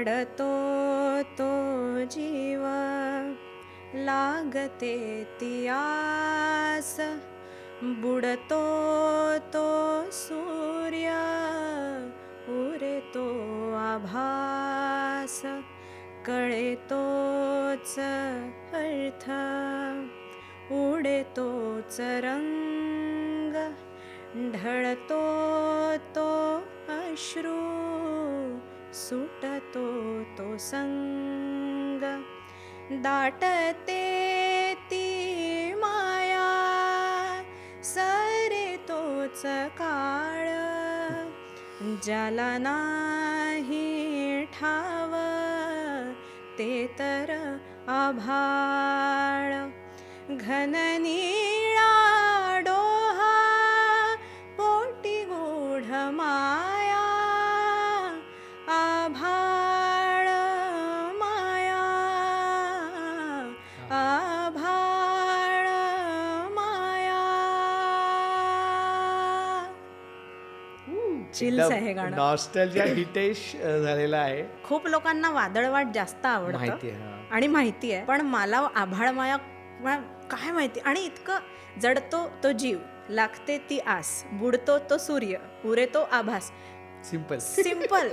रडतो तो जीव लागते ती आस, बुडतो तो सूर्य उरे तो आभास, कळे तोच अर्थ उडे तोच रंग, ढळतो तो अश्रू सुटतो तो संग, दाटते ती माया सरे तोच काळ, ज्याला नाही ठाव ते तर आभाळ, घन निळा डोहा पोटी गूढ माया, आभाळ माया, आभाळ माया. चिल्स आहे गाणं. नॉस्टॅल्जिया हिटेश झालेला आहे. खूप लोकांना वादळवाट जास्त आवडतं माहिती आहे, हा. आणि माहिती आहे, पण मला आभाळ माया काय माहिती. आणि इतकं जडतो तो जीव, लागते ती आस, बुडतो तो सूर्य उरे तो आभास. सिम्पल. सिंपल.